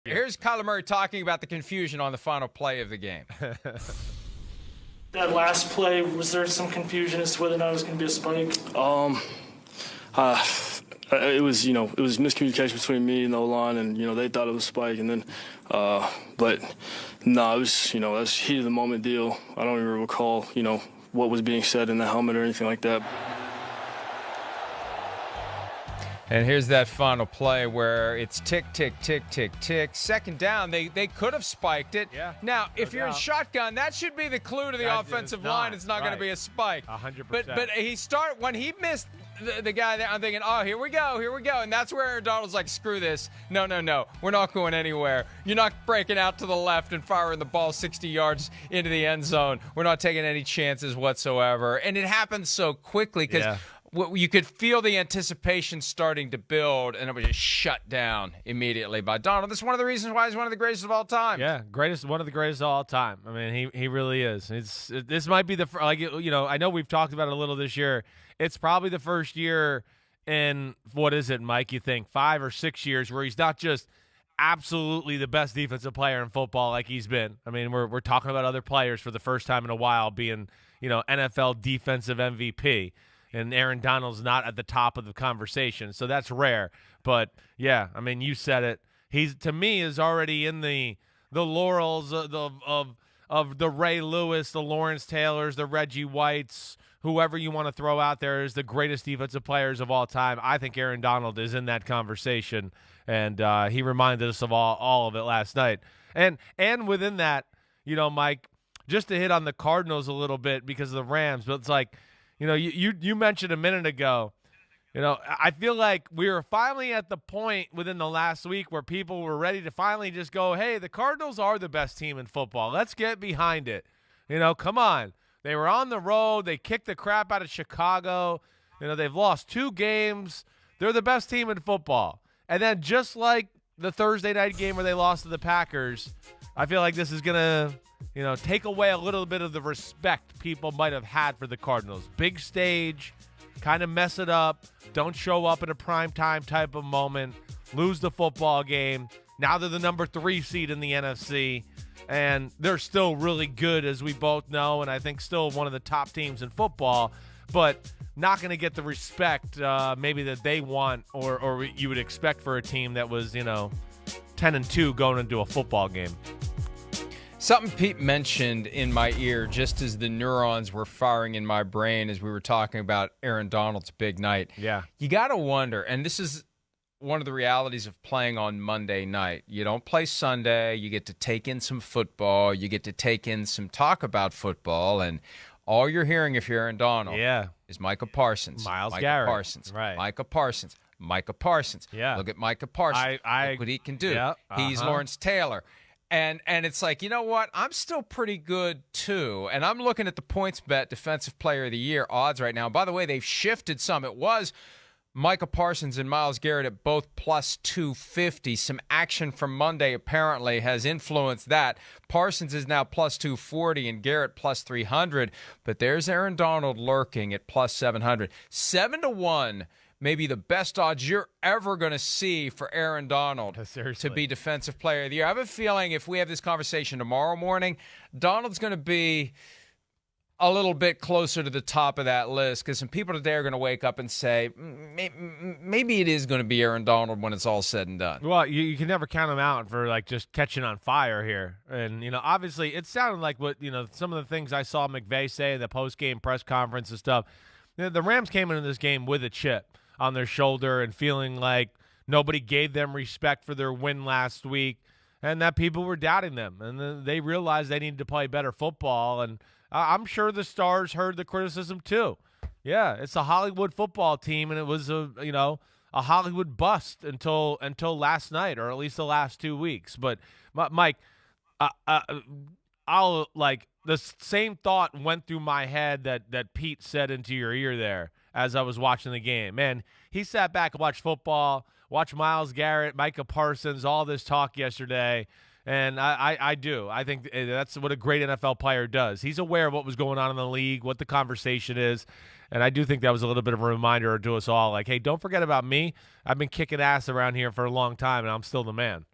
Here's Kyler Murray talking about the confusion on the final play of the game. That last play, was there some confusion as to whether or not it was going to be a spike? It was miscommunication between me and the O-line, and they thought it was spike, and then, but no, it was that's heat of the moment deal. I don't even recall what was being said in the helmet or anything like that. And here's that final play where it's tick, tick, tick, tick, tick. Second down, they could have spiked it. Yeah, now, if you're in shotgun, that should be the clue to the offensive line. It's not going to be a spike. 100%. But when he missed the guy there, I'm thinking, oh, here we go. And that's where Aaron Donald's like, screw this. No. We're not going anywhere. You're not breaking out to the left and firing the ball 60 yards into the end zone. We're not taking any chances whatsoever. And it happened so quickly because you could feel the anticipation starting to build, and it was just shut down immediately by Donald. That's one of the reasons why he's one of the greatest of all time. Yeah, one of the greatest of all time. I mean, he really is. This might be I know we've talked about it a little this year. It's probably the first year in, what is it, Mike, you think, 5 or 6 years where he's not just absolutely the best defensive player in football like he's been. I mean, we're talking about other players for the first time in a while being, NFL defensive MVP. And Aaron Donald's not at the top of the conversation, so that's rare. But yeah, I mean, you said it. He's, to me, is already in the laurels of the Ray Lewis, the Lawrence Taylors, the Reggie Whites, whoever you want to throw out there is the greatest defensive players of all time. I think Aaron Donald is in that conversation, and he reminded us of all of it last night. And within that, Mike, just to hit on the Cardinals a little bit because of the Rams, but it's like, you mentioned a minute ago, I feel like we were finally at the point within the last week where people were ready to finally just go, hey, the Cardinals are the best team in football. Let's get behind it. Come on. They were on the road. They kicked the crap out of Chicago. They've lost 2 games. They're the best team in football. And then just like the Thursday night game where they lost to the Packers, I feel like this is going to take away a little bit of the respect people might have had for the Cardinals. Big stage, kind of mess it up, don't show up in a primetime type of moment, lose the football game. Now they're the number 3 seed in the NFC, and they're still really good, as we both know, and I think still one of the top teams in football, but not going to get the respect maybe that they want or you would expect for a team that was, 10-2 going into a football game. Something Pete mentioned in my ear just as the neurons were firing in my brain as we were talking about Aaron Donald's big night. Yeah. You got to wonder, and this is one of the realities of playing on Monday night. You don't play Sunday. You get to take in some football. You get to take in some talk about football, and all you're hearing if you're Aaron Donald is Micah Parsons. Micah Parsons. Right. Micah Parsons. Micah Parsons. Yeah. Look at Micah Parsons. Look what he can do. Yeah, He's Lawrence Taylor. And it's like, you know what? I'm still pretty good, too. And I'm looking at the PointsBet Defensive Player of the Year odds right now. By the way, they've shifted some. It was Micah Parsons and Myles Garrett at both plus 250. Some action from Monday apparently has influenced that. Parsons is now plus 240 and Garrett plus 300. But there's Aaron Donald lurking at plus 700. 7-1. Maybe the best odds you're ever going to see for Aaron Donald to be Defensive Player of the Year. I have a feeling if we have this conversation tomorrow morning, Donald's going to be a little bit closer to the top of that list because some people today are going to wake up and say, maybe it is going to be Aaron Donald when it's all said and done. Well, you can never count him out for like just catching on fire here. And, obviously it sounded like what, some of the things I saw McVay say in the post-game press conference and stuff. The Rams came into this game with a chip on their shoulder and feeling like nobody gave them respect for their win last week and that people were doubting them. And then they realized they needed to play better football. And I'm sure the Stars heard the criticism too. Yeah, it's a Hollywood football team, and it was a Hollywood bust until last night, or at least the last 2 weeks. But Mike, I'll like the same thought went through my head that Pete said into your ear there as I was watching the game. Man, he sat back and watched football, watched Myles Garrett, Micah Parsons, all this talk yesterday. And I do. I think that's what a great NFL player does. He's aware of what was going on in the league, what the conversation is. And I do think that was a little bit of a reminder to us all, like, hey, don't forget about me. I've been kicking ass around here for a long time, and I'm still the man.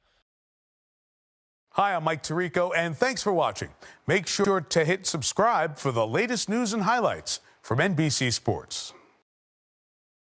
Hi, I'm Mike Tirico, and thanks for watching. Make sure to hit subscribe for the latest news and highlights from NBC Sports.